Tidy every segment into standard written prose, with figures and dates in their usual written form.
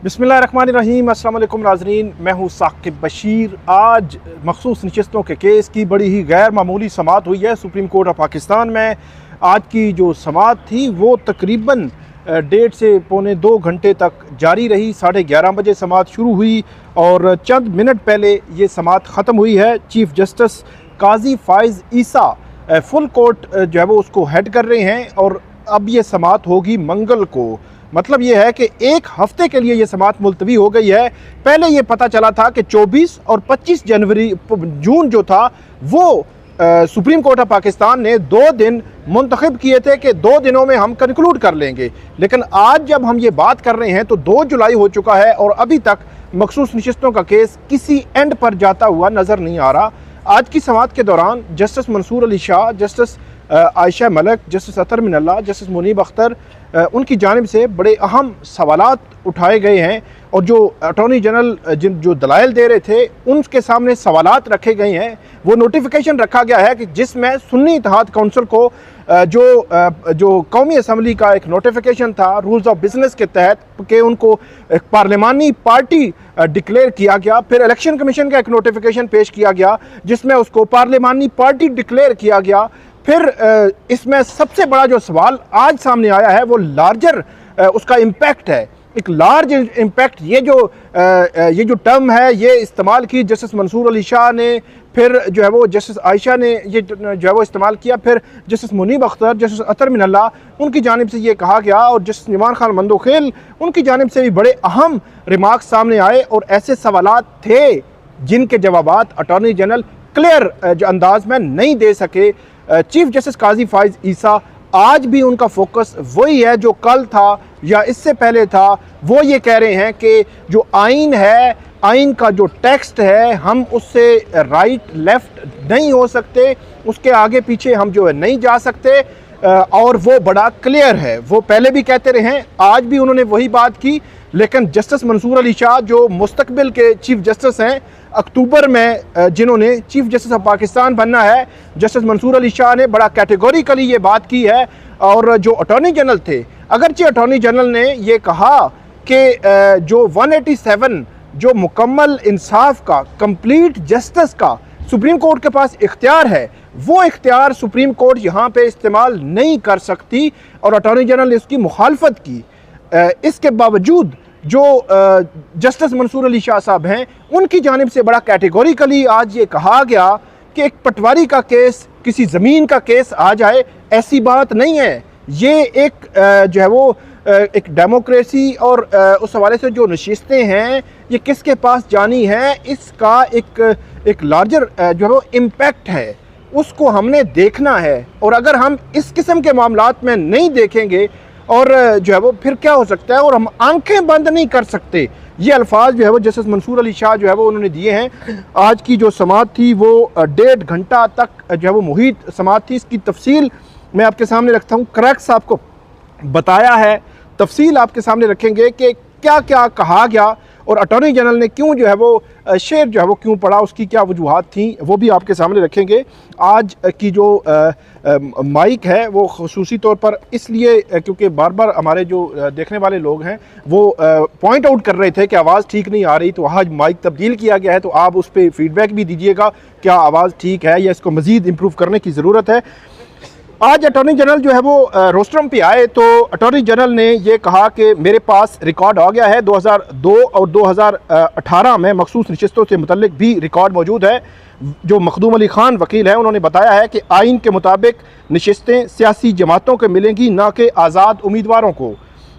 बिस्मिल्लाहिर्रहमानिर्रहीम। अस्सलाम वालेकुम नाज़रीन, मैं हूँ साकिब बशीर। आज मखसूस नशिस्तों के केस की बड़ी ही गैर मामूली समाअत हुई है सुप्रीम कोर्ट ऑफ पाकिस्तान में। आज की जो समाअत थी वो तकरीबन 1.5 से पौने 2 घंटे तक जारी रही। 11:30 बजे समाअत शुरू हुई और चंद मिनट पहले ये समाअत ख़त्म हुई है। चीफ जस्टिस काजी फ़ाइज़ ईसा फुल कोर्ट जो है वो उसको हेड कर रहे हैं और अब ये समाअत होगी मंगल को। मतलब ये है कि एक हफ्ते के लिए ये समाअत मुलतवी हो गई है। पहले ये पता चला था कि 24 और 25 जून जो था वो सुप्रीम कोर्ट ऑफ पाकिस्तान ने 2 दिन मुंतखब किए थे कि 2 दिनों में हम कंक्लूड कर लेंगे। लेकिन आज जब हम ये बात कर रहे हैं तो 2 जुलाई हो चुका है और अभी तक मखसूस नशिस्तों का केस किसी एंड पर जाता हुआ नज़र नहीं आ रहा। आज की समाअत के दौरान justice Mansoor Ali Shah, justice Ayesha Malik, justice Athar Minallah, justice Munib Akhtar, उनकी जानिब से बड़े अहम सवालात उठाए गए हैं और जो अटॉर्नी जनरल जो दलाइल दे रहे थे उनके सामने सवालात रखे गए हैं। वो नोटिफिकेशन रखा गया है कि जिसमें सुन्नी इत्तेहाद काउंसिल को जो कौमी असम्बली का एक नोटिफिकेशन था रूल्स ऑफ बिजनेस के तहत कि उनको एक पार्लिमानी पार्टी डिक्लेयर किया गया। फिर इलेक्शन कमीशन का एक नोटिफिकेशन पेश किया गया जिसमें उसको पार्लिमानी पार्टी डिक्लेयर किया गया। फिर इसमें सबसे बड़ा जो सवाल आज सामने आया है वो लार्जर उसका इम्पैक्ट है। एक लार्ज इम्पैक्ट, ये जो टर्म है ये इस्तेमाल की जस्टिस मंसूर अली शाह ने, फिर जो है वो जस्टिस आयशा ने ये जो है वो इस्तेमाल किया, फिर जस्टिस मुनीब अख्तर, जस्टिस अतर मिनल्ला उनकी जानिब से ये कहा गया और जस्टिस निमान खान मंदोखेल उनकी जानिब से भी बड़े अहम रिमार्क्स सामने आए और ऐसे सवालात थे जिनके जवाबात अटॉर्नी जनरल क्लियर जो अंदाज में नहीं दे सके। चीफ जस्टिस काजी फ़ाइज़ ईसा आज भी उनका फोकस वही है जो कल था या इससे पहले था। वो ये कह रहे हैं कि जो आइन है, आइन का जो टेक्स्ट है, हम उससे राइट लेफ्ट नहीं हो सकते, उसके आगे पीछे हम जो है नहीं जा सकते और वो बड़ा क्लियर है। वो पहले भी कहते रहे हैं, आज भी उन्होंने वही बात की। लेकिन जस्टिस मंसूर अली शाह जो मुस्तकबिल के चीफ जस्टिस हैं, अक्टूबर में जिन्होंने चीफ जस्टिस ऑफ पाकिस्तान बनना है, जस्टिस मंसूर अली शाह ने बड़ा कैटेगोरिकली ये बात की है। और जो अटॉर्नी जनरल थे, अगरचे अटॉर्नी जनरल ने ये कहा कि जो 187 जो मुकम्मल इंसाफ का, कंप्लीट जस्टिस का सुप्रीम कोर्ट के पास इख्तियार है, वो इख्तियार सुप्रीम कोर्ट यहाँ पे इस्तेमाल नहीं कर सकती और अटॉर्नी जनरल ने इसकी मुखालफत की। इसके बावजूद जो जस्टिस मंसूर अली शाह साहब हैं उनकी जानिब से बड़ा कैटेगोरिकली आज ये कहा गया कि एक पटवारी का केस किसी ज़मीन का केस आ जाए, ऐसी बात नहीं है। ये एक जो है वो एक डेमोक्रेसी और उस हवाले से जो नशिस्तें हैं ये किसके पास जानी है, इसका एक लार्जर जो है वो इम्पैक्ट है, उसको हमने देखना है। और अगर हम इस किस्म के मामलात में नहीं देखेंगे और जो है वो फिर क्या हो सकता है, और हम आंखें बंद नहीं कर सकते। ये अल्फाज जो है वो जस्टिस मंसूर अली शाह जो है वो उन्होंने दिए हैं। आज की जो समाअत थी वो 1.5 घंटा तक जो है वो मुहित समाअत थी। इसकी तफसील मैं आपके सामने रखता हूँ। क्रैक्स आपको बताया है, तफसील आपके सामने रखेंगे कि क्या क्या कहा गया और अटॉर्नी जनरल ने क्यों जो है वो शेर जो है वो क्यों पड़ा, उसकी क्या वजूहात थी, वो भी आपके सामने रखेंगे। आज की जो माइक है वो खुसूसी तौर पर इसलिए क्योंकि बार बार हमारे जो देखने वाले लोग हैं वो पॉइंट आउट कर रहे थे कि आवाज़ ठीक नहीं आ रही, तो आज माइक तब्दील किया गया है। तो आप उस पर फीडबैक भी दीजिएगा, क्या आवाज़ ठीक है या इसको मज़ीद इम्प्रूव करने की ज़रूरत है। आज अटॉर्नी जनरल जो है वो रोस्ट्रम पे आए तो अटॉर्नी जनरल ने ये कहा कि मेरे पास रिकॉर्ड आ गया है 2002 और 2018 में मखसूस नशिस्तों से मुतल्लिक भी रिकॉर्ड मौजूद है। जो मखदूम अली खान वकील हैं उन्होंने बताया है कि आइन के मुताबिक नशिस्तें सियासी जमातों को मिलेंगी, ना कि आज़ाद उम्मीदवारों को।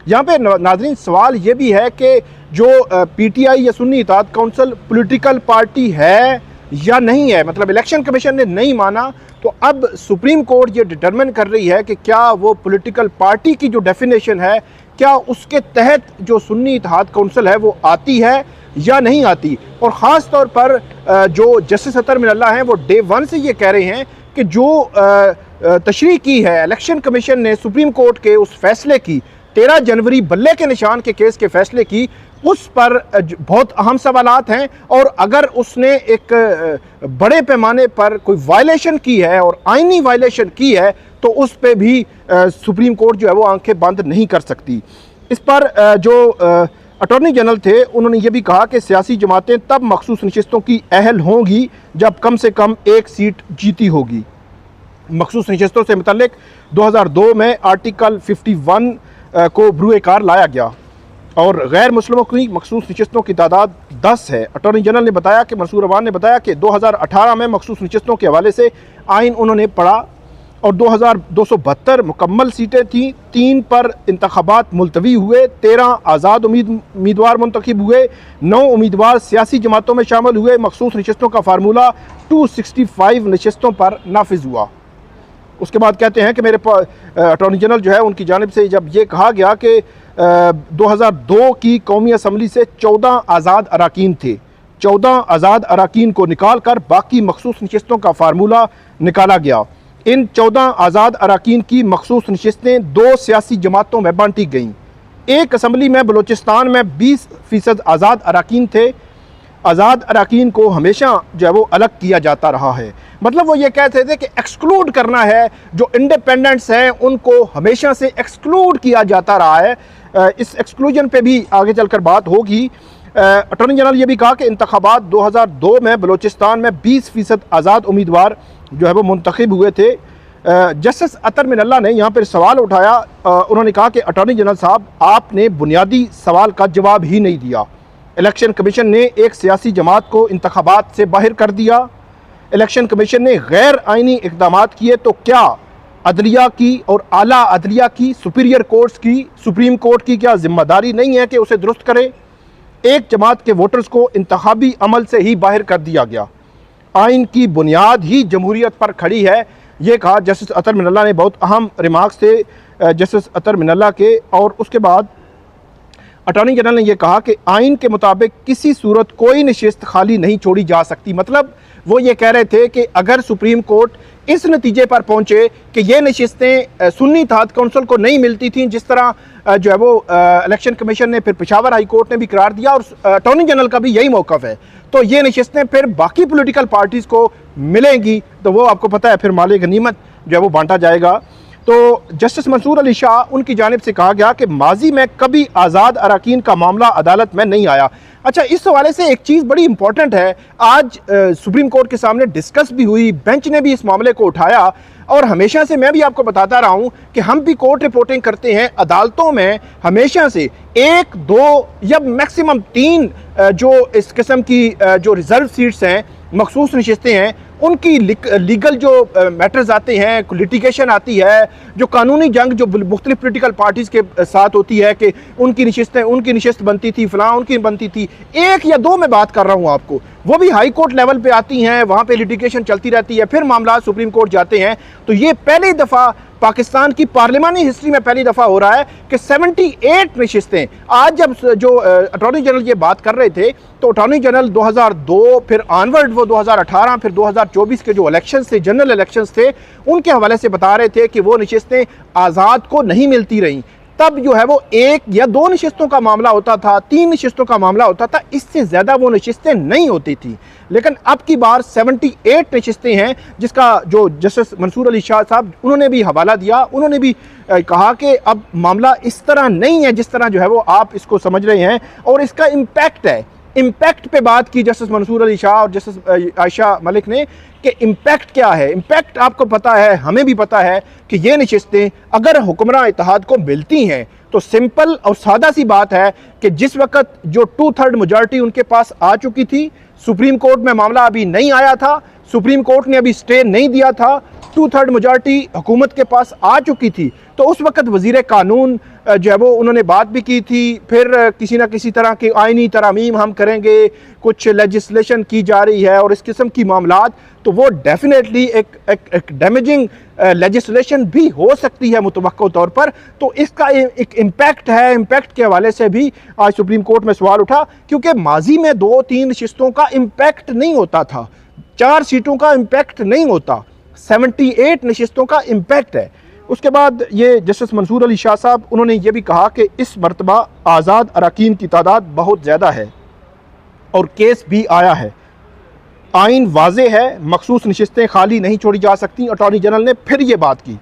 यहाँ पे नाज़रीन सवाल ये भी है कि जो PTI या सुन्नी इत्तेहाद काउंसिल पॉलिटिकल पार्टी है या नहीं है, मतलब इलेक्शन कमीशन ने नहीं माना, तो अब सुप्रीम कोर्ट ये डिटरमिन कर रही है कि क्या वो पॉलिटिकल पार्टी की जो डेफिनेशन है क्या उसके तहत जो सुन्नी इत्तेहाद काउंसिल है वो आती है या नहीं आती। और ख़ास तौर पर जो जस्टिस अतर मिनल्ला हैं वो डे 1 से ये कह रहे हैं कि जो तशरीह की है इलेक्शन कमीशन ने सुप्रीम कोर्ट के उस फैसले की, 13 जनवरी बल्ले के निशान के केस के फैसले की, उस पर बहुत अहम सवालात हैं। और अगर उसने एक बड़े पैमाने पर कोई वायलेशन की है और आईनी वायलेशन की है तो उस पर भी सुप्रीम कोर्ट जो है वो आंखें बंद नहीं कर सकती। इस पर जो अटॉर्नी जनरल थे, उन्होंने ये भी कहा कि सियासी जमातें तब मखसूस नशिस्तों की अहल होंगी जब कम से कम एक सीट जीती होगी। मखसूस नशिस्तों से मुतल्लिक 2002 में आर्टिकल 51 को बरूए कार लाया गया और गैर मुस्लिमों की मखसूस नशिस्तों की तादाद 10 है। अटॉर्नी जनरल ने बताया कि मंसूर अवान ने बताया कि 2018 में मखसूस नशिस्तों के हवाले से आइन उन्होंने पढ़ा और 2272 मुकम्मल सीटें थीं, 3 पर इंतखाबात मुलतवी हुए, 13 आज़ाद उम्मीदवार मुंतखब हुए, 9 उम्मीदवार सियासी जमातों में शामिल हुए। मखसूस नशिस्तों का फार्मूला 265 नशिस्तों पर नाफिज हुआ। उसके बाद कहते हैं कि मेरे अटॉर्नी जनरल जो है उनकी जानिब से जब ये कहा गया कि 2002 की कौमी असम्बली से 14 आज़ाद अराकीन थे, 14 आज़ाद अराकीन को निकाल कर बाकी मखसूस नशिस्तों का फार्मूला निकाला गया। इन 14 आज़ाद अराकीन की मखसूस नशिस्तें 2 सियासी जमातों में बांटी गईं। एक असम्बली में बलूचिस्तान में 20% आज़ाद अराकीन थे। आज़ाद अराकीन को हमेशा जो है वो अलग किया जाता रहा है। मतलब वो ये कहते थे कि एक्सक्लूड करना है, जो इंडिपेंडेंट्स हैं उनको हमेशा से एक्सक्लूड किया जाता रहा है। इस एक्सक्लूजन पे भी आगे चलकर बात होगी। अटॉर्नी जनरल ये भी कहा कि इंतखाबात 2002 में बलूचिस्तान में 20% आज़ाद उम्मीदवार जो है वो मुंतखब हुए थे। जस्टिस अतर मिनल्ला ने यहाँ पर सवाल उठाया। उन्होंने कहा कि अटॉर्नी जनरल साहब, आपने बुनियादी सवाल का जवाब ही नहीं दिया। इलेक्शन कमीशन ने एक सियासी जमात को इंतखाबात से बाहर कर दिया। इलेक्शन कमीशन ने गैर आइनी इक़दामात किए, तो क्या अदलिया की और आला अदलिया की, सुपीरियर कोर्ट्स की, सुप्रीम कोर्ट की क्या जिम्मेदारी नहीं है कि उसे दुरुस्त करे? एक जमात के वोटर्स को इंतखाबी अमल से ही बाहर कर दिया गया। आइन की बुनियाद ही जमहूरियत पर खड़ी है, ये कहा जस्टिस अतर मिनल्ला ने। बहुत अहम रिमार्क्स थे जस्टिस अतर मिनल्ला के। और उसके बाद अटॉर्नी जनरल ने यह कहा कि आइन के मुताबिक किसी सूरत कोई नशिस्त खाली नहीं छोड़ी जा सकती। मतलब वो ये कह रहे थे कि अगर सुप्रीम कोर्ट इस नतीजे पर पहुंचे कि ये नशिस्तें सुन्नी इत्तेहाद कौंसिल को नहीं मिलती थीं, जिस तरह जो है वो इलेक्शन कमीशन ने, फिर पेशावर हाई कोर्ट ने भी करार दिया और अटॉर्नी जनरल का भी यही मौक़िफ़ है, तो ये नशिस्तें फिर बाकी पॉलिटिकल पार्टीज़ को मिलेंगी, तो वो आपको पता है फिर माले गनीमत जो है वो बांटा जाएगा। तो जस्टिस मंसूर अली शाह, उनकी जानिब से कहा गया कि माजी में कभी आज़ाद अराकीन का मामला अदालत में नहीं आया। अच्छा, इस हवाले से एक चीज़ बड़ी इंपॉर्टेंट है, आज सुप्रीम कोर्ट के सामने डिस्कस भी हुई, बेंच ने भी इस मामले को उठाया और हमेशा से मैं भी आपको बताता रहा हूं कि हम भी कोर्ट रिपोर्टिंग करते हैं। अदालतों में हमेशा से 1, 2 या मैक्सिमम 3 जो इस किस्म की जो रिजर्व सीट्स हैं, मखसूस नशिस्तें हैं, उनकी लीगल जो मैटर्स आते हैं, लिटिगेशन आती है, जो कानूनी जंग जो मुख्तलिफ पोलिटिकल पार्टीज़ के साथ होती है कि उनकी नशिस्त बनती थी, फ़लाँ उनकी बनती थी, 1 या 2 मैं बात कर रहा हूँ आपको, वो भी हाई कोर्ट लेवल पे आती हैं, वहाँ पे लिटिगेशन चलती रहती है, फिर मामला सुप्रीम कोर्ट जाते हैं। तो ये पहली दफ़ा पाकिस्तान की पार्लिमानी हिस्ट्री में पहली दफ़ा हो रहा है कि 78 नशिस्तें। आज जब जो अटॉर्नी जनरल ये बात कर रहे थे, तो अटॉर्नी जनरल 2002 फिर ऑनवर्ड वो 2018 फिर 2024 के जो इलेक्शंस थे, जनरल इलेक्शंस थे, उनके हवाले से बता रहे थे कि वो नशिस्तें आज़ाद को नहीं मिलती रहीं। तब जो है वो 1 या 2 नशिस्तों का मामला होता था, 3 नशिस्तों का मामला होता था, इससे ज़्यादा वो नशिस्तें नहीं होती थी। लेकिन अब की बार 78 नशिस्तें हैं, जिसका जो जस्टिस मंसूर अली शाह साहब उन्होंने भी हवाला दिया। उन्होंने भी कहा कि अब मामला इस तरह नहीं है जिस तरह जो है वो आप इसको समझ रहे हैं, और इसका इम्पैक्ट है। इम्पैक्ट पे बात की जस्टिस मंसूर अली शाह और जस्टिस आयशा मलिक ने कि इम्पैक्ट क्या है। इम्पैक्ट आपको पता है, हमें भी पता है कि ये नशिस्तें अगर हुक्मरान इत्तेहाद को मिलती हैं तो सिंपल और सादा सी बात है कि जिस वक्त जो 2/3 मेजॉरिटी उनके पास आ चुकी थी, सुप्रीम कोर्ट में मामला अभी नहीं आया था, सुप्रीम कोर्ट ने अभी स्टे नहीं दिया था, 2/3 मेजॉरिटी हुकूमत के पास आ चुकी थी, तो उस वक्त वजीर कानून जो है वो उन्होंने बात भी की थी। फिर किसी ना किसी तरह की आइनी तरामीम हम करेंगे, कुछ लेजिस्लेशन की जा रही है और इस किस्म की मामलात, तो वो डेफिनेटली एक डैमेजिंग लेजिस्लेशन भी हो सकती है मुतवक्को तौर पर। तो इसका एक इम्पैक्ट है। इम्पैक्ट के हवाले से भी आज सुप्रीम कोर्ट में सवाल उठा, क्योंकि माजी में 2-3 नशिस्तों का इम्पैक्ट नहीं होता था, 4 सीटों का इम्पैक्ट नहीं होता, 78 नशिस्तों का इम्पैक्ट है। उसके बाद ये जस्टिस मंसूर अली शाह साहब उन्होंने ये भी कहा कि इस मरतबा आज़ाद अराकीन की तादाद बहुत ज़्यादा है और केस भी आया है। आइन वाज़े है, मखसूस नशिस्तें खाली नहीं छोड़ी जा सकती। अटॉर्नी जनरल ने फिर ये बात की।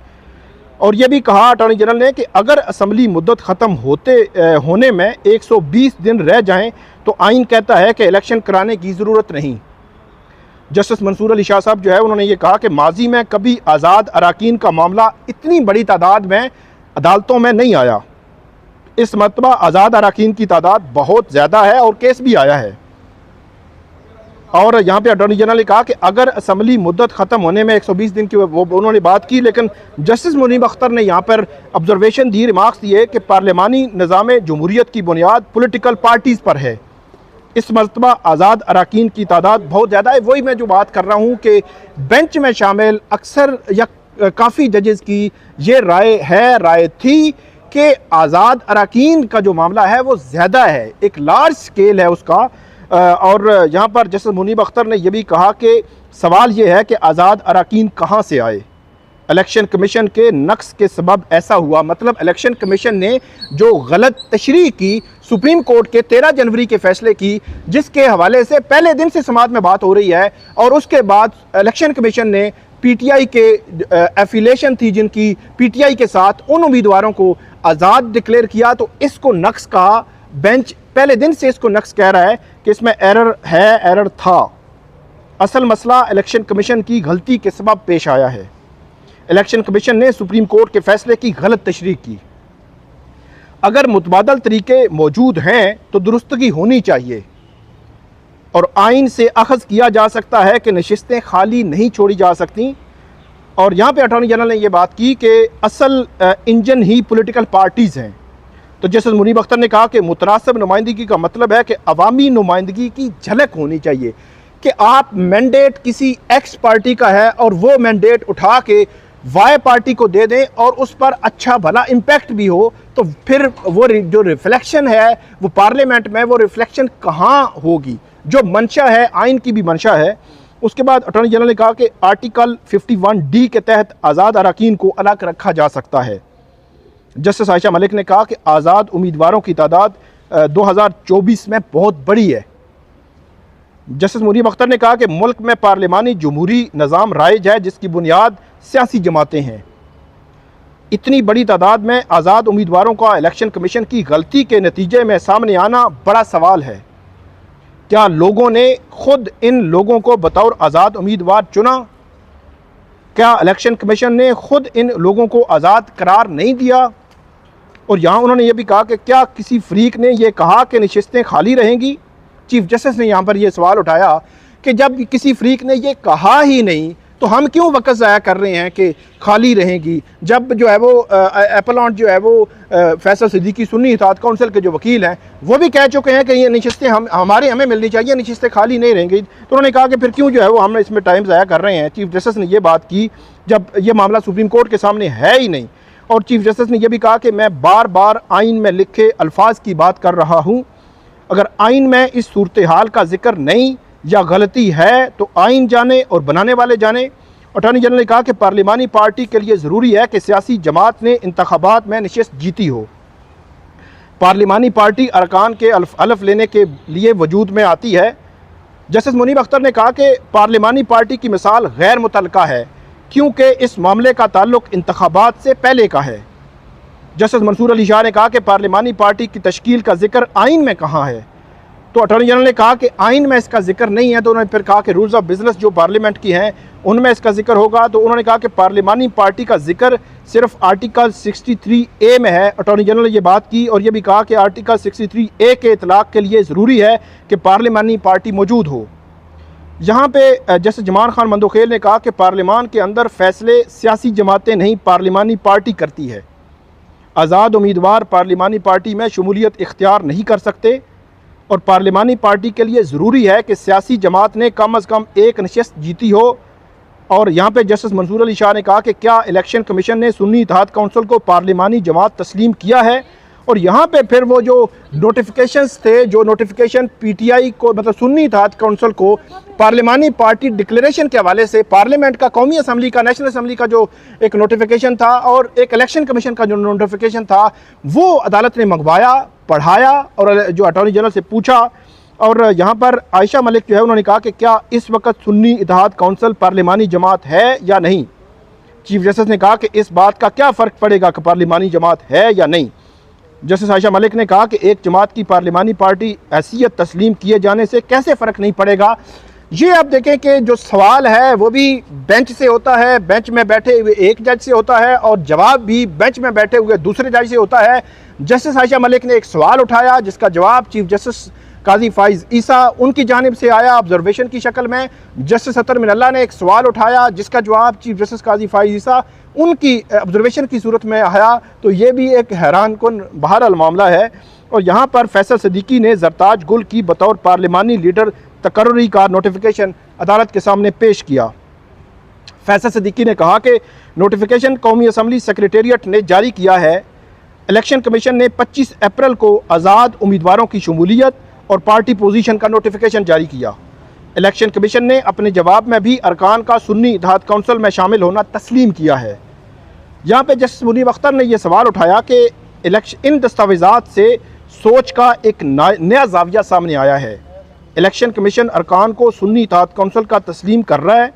और ये भी कहा अटॉर्नी जनरल ने कि अगर असम्बली मुद्दत ख़त्म होने में 120 दिन रह जाएं तो आइन कहता है कि इलेक्शन कराने की ज़रूरत नहीं। जस्टिस मंसूर अली शाह साहब जो है उन्होंने ये कहा कि माजी में कभी आज़ाद अरकान का मामला इतनी बड़ी तादाद में अदालतों में नहीं आया। इस मरतबा आज़ाद अरकान की तादाद बहुत ज़्यादा है और केस भी आया है। और यहाँ पे अटॉर्नी जनरल ने कहा कि अगर असम्बली मुद्दत ख़त्म होने में 120 दिन की वो उन्होंने बात की, लेकिन जस्टिस मुनीब अख्तर ने यहाँ पर ऑब्जर्वेशन दी, रिमार्क्स दिए कि पार्लिमानी निज़ाम जमहूरियत की बुनियाद पॉलिटिकल पार्टीज़ पर है। इस मरतबा आज़ाद अरकान की तादाद बहुत ज़्यादा है। वही मैं जो बात कर रहा हूँ कि बेंच में शामिल अक्सर या काफ़ी जजेस की ये राय थी कि आज़ाद अरकान का जो मामला है वो ज़्यादा है, एक लार्ज स्केल है उसका। और यहाँ पर जस्टिस मुनीब अख्तर ने यह भी कहा कि सवाल ये है कि आज़ाद अरकान कहाँ से आए, इलेक्शन कमीशन के नक्स के सबब ऐसा हुआ। मतलब इलेक्शन कमीशन ने जो गलत तशरीह की सुप्रीम कोर्ट के 13 जनवरी के फैसले की, जिसके हवाले से पहले दिन से समाज में बात हो रही है, और उसके बाद इलेक्शन कमीशन ने पीटीआई के एफिलेशन थी जिनकी पीटीआई के साथ, उन उम्मीदवारों को आज़ाद डिक्लेयर किया। तो इसको नक्स कहा, बेंच पहले दिन से इसको नक्स कह रहा है कि इसमें एरर है, एरर था। असल मसला इलेक्शन कमीशन की गलती के सबब पेश आया है। इलेक्शन कमीशन ने सुप्रीम कोर्ट के फैसले की गलत तशरीह की। अगर मुतबादल तरीके मौजूद हैं तो दुरुस्तगी होनी चाहिए और आइन से अखज़ किया जा सकता है कि नशिस्तें खाली नहीं छोड़ी जा सकती। और यहाँ पे अटॉर्नी जनरल ने यह बात की कि असल इंजन ही पॉलिटिकल पार्टीज़ हैं। तो जस्टिस मुनीब अख्तर ने कहा कि मुतनासिब नुमाइंदगी का मतलब है कि अवामी नुमाइंदगी की झलक होनी चाहिए, कि आप मैंडेट किसी एक्स पार्टी का है और वो मैंडेट उठा के वाई पार्टी को दे दें और उस पर अच्छा भला इम्पैक्ट भी हो, तो फिर वो जो रिफ्लेक्शन है वो पार्लियामेंट में, वो रिफ्लेक्शन कहाँ होगी? जो मंशा है, आइन की भी मंशा है। उसके बाद अटॉर्नी जनरल ने कहा कि आर्टिकल 51D के तहत आज़ाद अरकान को अलग रखा जा सकता है। जस्टिस आयशा मलिक ने कहा कि आज़ाद उम्मीदवारों की तादाद 2024 में बहुत बड़ी है। जस्टिस मुनीब अख्तर ने कहा कि मुल्क में पार्लिमानी जमहूरी निज़ाम राइज है जिसकी बुनियाद सियासी जमातें हैं। इतनी बड़ी तादाद में आज़ाद उम्मीदवारों का इलेक्शन कमीशन की गलती के नतीजे में सामने आना बड़ा सवाल है। क्या लोगों ने खुद इन लोगों को बतौर आज़ाद उम्मीदवार चुना? क्या इलेक्शन कमीशन ने खुद इन लोगों को आज़ाद करार नहीं दिया? और यहाँ उन्होंने ये भी कहा कि क्या किसी फरीक ने यह कहा कि नशिस्तें खाली रहेंगी? चीफ जस्टिस ने यहाँ पर यह सवाल उठाया कि जब किसी फरीक ने यह कहा ही नहीं तो हम क्यों वक़्त ज़ाया कर रहे हैं कि खाली रहेंगी, जब जो है वो एपलांट जो है वो फैसल सिद्दीकी सुन्नी इत्तेहाद काउंसिल के जो वकील हैं वो भी कह चुके हैं कि ये नशिस्तें हमें मिलनी चाहिए, नशिस्तें खाली नहीं रहेंगी। तो उन्होंने कहा कि फिर क्यों जो है वो हम इसमें टाइम ज़ाया कर रहे हैं। चीफ जस्टिस ने यह बात की जब ये मामला सुप्रीम कोर्ट के सामने है ही नहीं। और चीफ जस्टिस ने यह भी कहा कि मैं बार बार आइन में लिखे अल्फाज की बात कर रहा हूँ, अगर आइन में इस सूरत हाल का जिक्र नहीं या गलती है तो आइन जाने और बनाने वाले जाने। अटॉर्नी जनरल ने कहा कि पार्लिमानी पार्टी के लिए ज़रूरी है कि सियासी जमात ने इंतखाबात में नशिस्त जीती हो। पार्लिमानी पार्टी अरकान के हलफ लेने के लिए वजूद में आती है। जस्टिस मुनीब अख्तर ने कहा कि पार्लिमानी पार्टी की मिसाल गैर मुतल्लका है क्योंकि इस मामले का ताल्लुक इंतखाबात से पहले का है। जस्टिस मंसूर अली शाह ने कहा कि पार्लिमानी पार्टी की तश्कील का जिक्र आइन में कहाँ है? तो अटॉर्नी जनरल ने कहा कि आइन में इसका जिक्र नहीं है। तो उन्होंने फिर कहा कि रूल्स ऑफ बिजनेस जो पार्लियामेंट की हैं उनमें इसका जिक्र होगा। तो उन्होंने कहा कि पार्लिमानी पार्टी का जिक्र सिर्फ आर्टिकल 63A में है। अटॉर्नी जनरल ने यह बात की और यह भी कहा कि आर्टिकल 63A के इतलाक़ के लिए ज़रूरी है कि पार्लिमानी पार्टी मौजूद हो। यहाँ पे जस्टिस जमान खान मंदोखेल ने कहा कि पार्लिमान के अंदर फैसले सियासी जमातें नहीं, पार्लिमानी पार्टी करती है। आज़ाद उम्मीदवार पार्लिमानी पार्टी में शमूलियत इख्तियार नहीं कर सकते और पार्लिमानी पार्टी के लिए ज़रूरी है कि सियासी जमात ने कम अज़ कम एक नशिस्त जीती हो। और यहाँ पे जस्टिस मंसूर अली शाह ने कहा कि क्या इलेक्शन कमीशन ने सुन्नी इत्तेहाद काउंसिल को पार्लिमानी जमात तस्लीम किया है? और यहाँ पे फिर वो जो नोटिफिकेशंस थे, जो नोटिफिकेशन पीटीआई को मतलब सुन्नी इत्तेहाद काउंसिल को पार्लिमानी पार्टी डिक्लेरेशन के हवाले से पार्लियामेंट का, कौमी असम्बली का, नेशनल असम्बली का जो एक नोटिफिकेशन था और एक इलेक्शन कमीशन का जो नोटिफिकेशन था वो अदालत ने मंगवाया, पढ़ाया और जो अटॉर्नी जनरल से पूछा। और यहाँ पर आयशा मलिक जो है उन्होंने कहा कि क्या इस वक्त सुन्नी इत्तेहाद काउंसिल पार्लिमानी जमात है या नहीं। चीफ जस्टिस ने कहा कि इस बात का क्या फ़र्क पड़ेगा कि पार्लिमानी जमात है या नहीं। जस्टिस आयशा मलिक ने कहा कि एक जमात की पार्लिमानी पार्टी हैसियत तस्लीम किए जाने से कैसे फ़र्क नहीं पड़ेगा। ये आप देखें कि जो सवाल है वो भी बेंच से होता है, बेंच में बैठे हुए एक जज से होता है, और जवाब भी बेंच में बैठे हुए दूसरे जज से होता है। जस्टिस आयशा मलिक ने एक सवाल उठाया जिसका जवाब चीफ जस्टिस काजी फाइज ईसा उनकी जानिब से आया ऑब्जर्वेशन की शक्ल में। जस्टिस अतर मिनल्ला ने एक सवाल उठाया जिसका जवाब चीफ जस्टिस काजी फाइज ईसा उनकी ऑब्जर्वेशन की सूरत में आया। तो ये भी एक हैरान कुन बहरहाल मामला है। और यहाँ पर फैसल सिद्दीकी ने जरताज गुल की बतौर पार्लिमानी लीडर तकर्री का नोटिफिकेशन अदालत के सामने पेश किया। फैसल सिद्दीकी ने कहा कि नोटिफिकेशन कौमी असम्बली सेक्रेटेरिएट ने जारी किया है। इलेक्शन कमीशन ने 25 अप्रैल को आज़ाद उम्मीदवारों की शमूलियत और पार्टी पोजीशन का नोटिफिकेशन जारी किया। इलेक्शन कमीशन ने अपने जवाब में भी अरकान का सुन्नी इत्तेहाद काउंसिल में शामिल होना तस्लीम किया है। यहाँ पे जस्टिस मुनीब अख्तर ने यह सवाल उठाया कि इन दस्तावेज़ात से सोच का एक नया जाविया सामने आया है। इलेक्शन कमीशन अरकान को सुन्नी इत्तेहाद काउंसिल का तस्लीम कर रहा है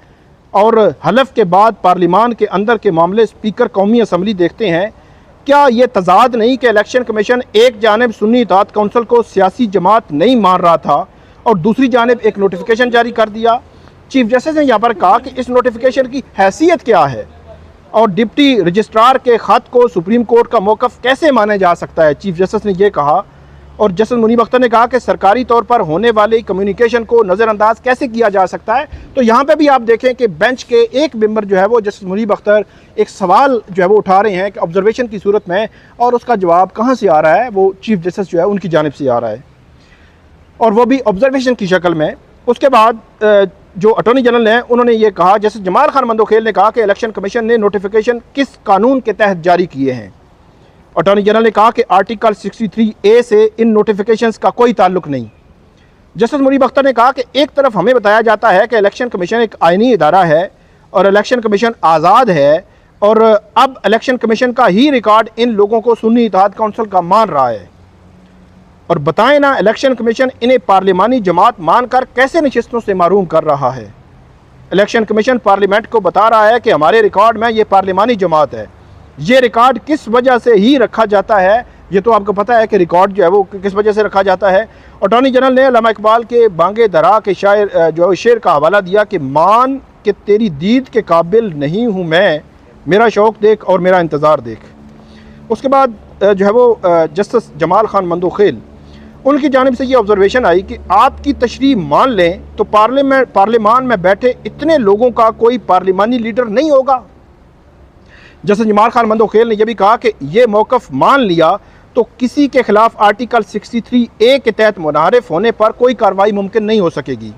और हलफ के बाद पार्लिमान के अंदर के मामले स्पीकर कौमी असम्बली देखते हैं। क्या ये तजाद नहीं कि इलेक्शन कमीशन एक जानिब सुन्नी इत्तेहाद काउंसिल को सियासी जमात नहीं मान रहा था और दूसरी जानिब एक नोटिफिकेशन जारी कर दिया। चीफ जस्टिस ने यहाँ पर कहा कि इस नोटिफिकेशन की हैसियत क्या है और डिप्टी रजिस्ट्रार के ख़त को सुप्रीम कोर्ट का मौक़िफ़ कैसे माना जा सकता है। चीफ जस्टिस ने यह कहा। और जस्टिस मुनीब अख्तर ने कहा कि सरकारी तौर पर होने वाले कम्युनिकेशन को नज़रअंदाज कैसे किया जा सकता है। तो यहाँ पे भी आप देखें कि बेंच के एक मेंबर जो है वो जस्टिस मुनीब अख्तर एक सवाल जो है वो उठा रहे हैं कि ऑब्जर्वेशन की सूरत में, और उसका जवाब कहाँ से आ रहा है, वो चीफ जस्टिस जो है उनकी जानिब से आ रहा है और वो भी ऑब्जर्वेशन की शक्ल में। उसके बाद जो अटॉर्नी जनरल हैं उन्होंने ये कहा, जस्टिस जमाल खान मंदोखेल ने कहा कि इलेक्शन कमीशन ने नोटिफिकेशन किस कानून के तहत जारी किए हैं। अटॉर्नी जनरल ने कहा कि आर्टिकल 63A से इन नोटिफिकेशंस का कोई ताल्लुक नहीं। जस्टिस मुनीब अख्तर ने कहा कि एक तरफ हमें बताया जाता है कि इलेक्शन कमीशन एक आइनी इदारा है और इलेक्शन कमीशन आज़ाद है, और अब इलेक्शन कमीशन का ही रिकॉर्ड इन लोगों को सुन्नी इत्तेहाद काउंसिल का मान रहा है। और बताएं ना, इलेक्शन कमीशन इन्हें पार्लिमानी जमात मानकर कैसे नशिस्तों से महरूम कर रहा है। इलेक्शन कमीशन पार्लियामेंट को बता रहा है कि हमारे रिकॉर्ड में ये पार्लिमानी जमात है। ये रिकॉर्ड किस वजह से ही रखा जाता है, ये तो आपको पता है कि रिकॉर्ड जो है वो किस वजह से रखा जाता है। अटॉर्नी जनरल ने अल्लामा इकबाल के बांगे दरा के शायर जो शेर का हवाला दिया कि मान कि तेरी दीद के काबिल नहीं हूँ मैं, मेरा शौक़ देख और मेरा इंतज़ार देख। उसके बाद जो है वो जस्टिस जमाल खान मंदोखेल उनकी जानिब से ये ऑब्जर्वेशन आई कि आपकी तशरीह मान लें तो पार्लियामान में बैठे इतने लोगों का कोई पार्लिमानी लीडर नहीं होगा। जस्टिस जमाल खान मंदोखेल ने यह भी कहा कि ये मौक़िफ़ मान लिया तो किसी के खिलाफ आर्टिकल 63A के तहत मुनारिफ होने पर कोई कार्रवाई मुमकिन नहीं हो सकेगी।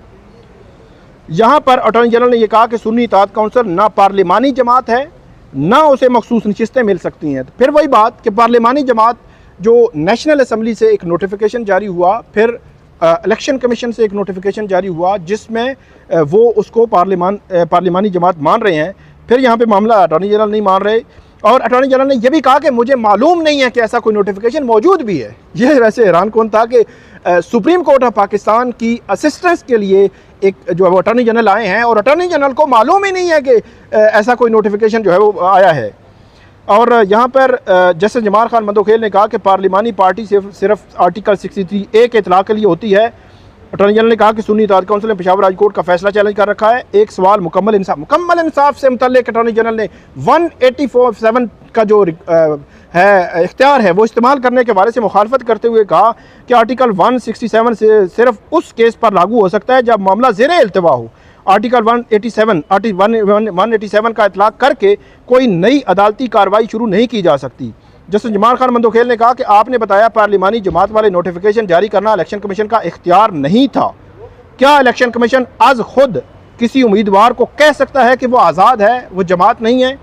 यहाँ पर अटॉर्नी जनरल ने यह कहा कि सुन्नी इत्तेहाद काउंसिल ना पार्लिमानी जमात है, ना उसे मखसूस नशिस्तें मिल सकती हैं। तो फिर वही बात कि पार्लिमानी जमात जो नेशनल असम्बली से एक नोटिफिकेशन जारी हुआ, फिर इलेक्शन कमीशन से एक नोटिफिकेशन जारी हुआ जिसमें वो उसको पार्लिमानी जमात मान रहे हैं। फिर यहाँ पे मामला अटॉर्नी जनरल नहीं मान रहे, और अटॉर्नी जनरल ने यह भी कहा कि मुझे मालूम नहीं है कि ऐसा कोई नोटिफिकेशन मौजूद भी है। यह वैसे हैरान कौन था कि सुप्रीम कोर्ट ऑफ पाकिस्तान की असिस्टेंस के लिए एक जो है वो अटॉर्नी जनरल आए हैं और अटॉर्नी जनरल को मालूम ही नहीं है कि ऐसा कोई नोटिफिकेशन जो है वो आया है। और यहाँ पर जस्टिस जमाल खान मंदोखेल ने कहा कि पार्लिमानी पार्टी सिर्फ आर्टिकल 63A के इतलाक़ के लिए होती है। अटॉर्नी जनरल ने कहा कि सुन्नी इत्तेहाद काउंसिल ने पेशावर हाई कोर्ट का फैसला चैलेंज कर रखा है। एक सवाल मुकम्मल इंसाफ से मुतल्लिक़ अटॉर्नी जनरल ने 184(7) का जो है इख्तियार है वो इस्तेमाल करने के बारे से मुखालफत करते हुए कहा कि आर्टिकल 167 से सिर्फ उस केस पर लागू हो सकता है जब मामला ज़ेरे इल्तिवा हो। आर्टिकल 187 का इतलाक़ करके कोई नई अदालती कार्रवाई शुरू नहीं की जा सकती। जस्टिस जमाल खान मंदोखेल ने कहा कि आपने बताया पार्लिमानी जमात वाले नोटिफिकेशन जारी करना इलेक्शन कमीशन का इख्तियार नहीं था। क्या इलेक्शन कमीशन आज खुद किसी उम्मीदवार को कह सकता है कि वो आज़ाद है, वो जमात नहीं है?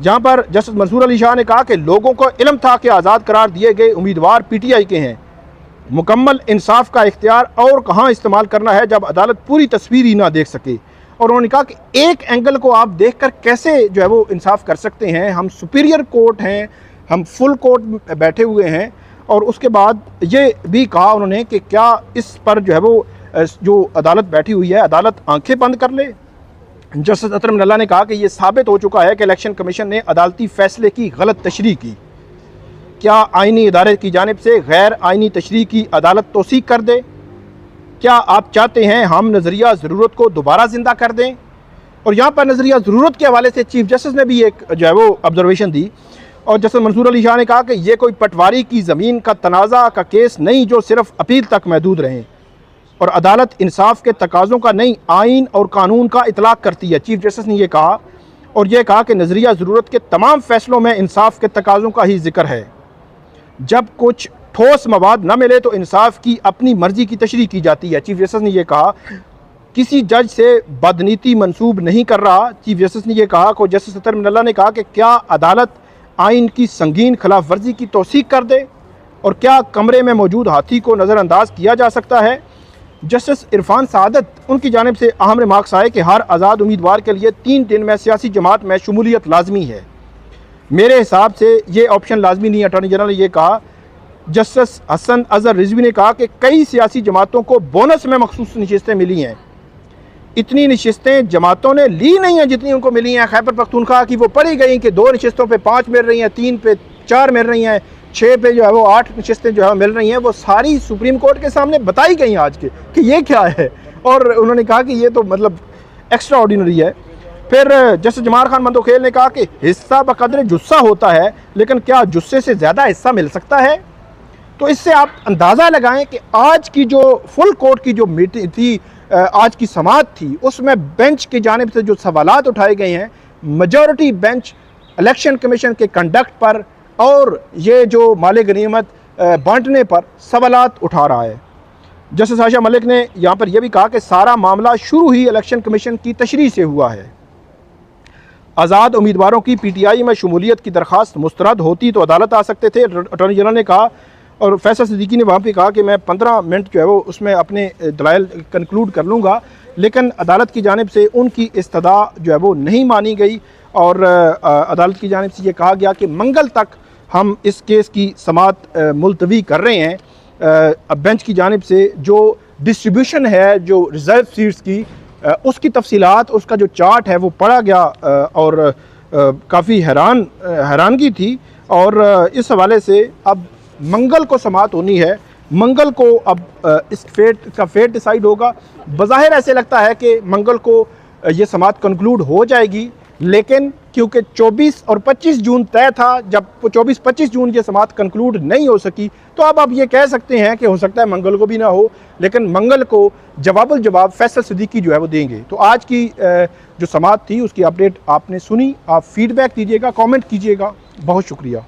जहाँ पर जस्टिस मंसूर अली शाह ने कहा कि लोगों को इल्म था कि आज़ाद करार दिए गए उम्मीदवार PTI के हैं। मुकम्मल इंसाफ का इख्तियार और कहाँ इस्तेमाल करना है जब अदालत पूरी तस्वीर ही ना देख सके। और उन्होंने कहा कि एक एंगल को आप देखकर कैसे जो है वो इंसाफ कर सकते हैं, हम सुपीरियर कोर्ट हैं, हम फुल कोर्ट में बैठे हुए हैं। और उसके बाद ये भी कहा उन्होंने कि क्या इस पर जो है वो जो अदालत बैठी हुई है, अदालत आंखें बंद कर ले। जस्टिस अतर मिनल्ला ने कहा कि यह साबित हो चुका है कि इलेक्शन कमीशन ने अदालती फैसले की गलत तशरीह की। क्या आइनी इदारे की जानिब से गैर आइनी तशरीह की अदालत तौसीक कर दे? क्या आप चाहते हैं हम नज़रिया ज़रूरत को दोबारा ज़िंदा कर दें? और यहाँ पर नज़रिया ज़रूरत के हवाले से चीफ जस्टिस ने भी एक जो है वो ऑब्जर्वेशन दी, और जस्टिस मंसूर अली शाह ने कहा कि यह कोई पटवारी की ज़मीन का तनाज़ा का केस नहीं जो सिर्फ अपील तक महदूद रहे, और अदालत इंसाफ के तकाज़ों का नहीं आइन और कानून का इतलाक़ करती है। चीफ जस्टिस ने यह कहा, और यह कहा कि नज़रिया ज़रूरत के तमाम फ़ैसलों में इंसाफ के तकाज़ों का ही जिक्र है। जब कुछ ठोस मवाद न मिले तो इंसाफ की अपनी मर्जी की तशरीह की जाती है। चीफ जस्टिस ने यह कहा, किसी जज से बदनीति मंसूब नहीं कर रहा। चीफ जस्टिस ने यह कहा कि जस्टिस अतर मिनल्ला ने कहा कि क्या अदालत आइन की संगीन खिलाफ वर्जी की तौसीक कर दे, और क्या कमरे में मौजूद हाथी को नज़रअंदाज किया जा सकता है। जस्टिस इरफान सादत उनकी जानिब से अहम रिमार्क्स आए कि हर आज़ाद उम्मीदवार के लिए 3 दिन में सियासी जमात में शमूलियत लाजमी है। मेरे हिसाब से ये ऑप्शन लाजमी नहीं है। अटॉर्नी जनरल ने यह कहा। जस्टिस हसन अजहर रिजवी ने कहा कि कई सियासी जमातों को बोनस में मखसूस नशिस्तें मिली हैं। इतनी नशिस्तें जमातों ने ली नहीं हैं जितनी उनको मिली हैं। खैबर पख्तूनख्वा की वो पढ़ी गई कि 2 नशिस्तों पे 5 मिल रही हैं, 3 पे 4 मिल रही हैं, 6 पे जो है वो 8 नशिस्तें जो है मिल रही हैं। वो सारी सुप्रीम कोर्ट के सामने बताई गई आज के कि ये क्या है, और उन्होंने कहा कि ये तो मतलब एक्स्ट्रा ऑर्डिनरी है। फिर जस्टिस जमाल खान मंदोखेल ने कहा कि हिस्सा बकदर जुस्सा होता है, लेकिन क्या जुस्से से ज़्यादा हिस्सा मिल सकता है? तो इससे आप अंदाज़ा लगाएं कि आज की जो फुल कोर्ट की जो मीटिंग थी, आज की समाअत थी, उसमें बेंच की जानिब से जो सवालात उठाए गए हैं, मेजॉरिटी बेंच इलेक्शन कमीशन के कंडक्ट पर और ये जो माले गनीमत बांटने पर सवालात उठा रहा है। जस्टिस आयशा मलिक ने यहाँ पर यह भी कहा कि सारा मामला शुरू ही इलेक्शन कमीशन की तशरीह से हुआ है। आज़ाद उम्मीदवारों की PTI में शमूलियत की दरख्वास्त मुस्तरद होती तो अदालत आ सकते थे, अटॉर्नी जनरल ने कहा। और फैसल सिद्दीकी ने वहाँ पे कहा कि मैं 15 मिनट जो है वो उसमें अपने दलाइल कंक्लूड कर लूँगा, लेकिन अदालत की जानिब से उनकी इस्तदा जो है वो नहीं मानी गई, और अदालत की जानिब से ये कहा गया कि मंगल तक हम इस केस की समाअत मुलतवी कर रहे हैं। बेंच की जानिब से जो डिस्ट्रीब्यूशन है जो रिज़र्व सीट्स की, उसकी तफसीलात, उसका जो चार्ट है वो पढ़ा गया, और काफ़ी हैरानगी थी। और इस हवाले से अब मंगल को समाअत होनी है। मंगल को अब इस फेट डिसाइड होगा। बज़ाहिर ऐसे लगता है कि मंगल को ये समाअत कंक्लूड हो जाएगी, लेकिन क्योंकि 24 और 25 जून तय था, जब 24-25 जून ये समाअत कंक्लूड नहीं हो सकी, तो अब आप ये कह सकते हैं कि हो सकता है मंगल को भी ना हो, लेकिन मंगल को जवाब फैसल सिद्दीकी जो है वो देंगे। तो आज की जो समाअत थी उसकी अपडेट आपने सुनी। आप फीडबैक दीजिएगा, कमेंट कीजिएगा। बहुत शुक्रिया।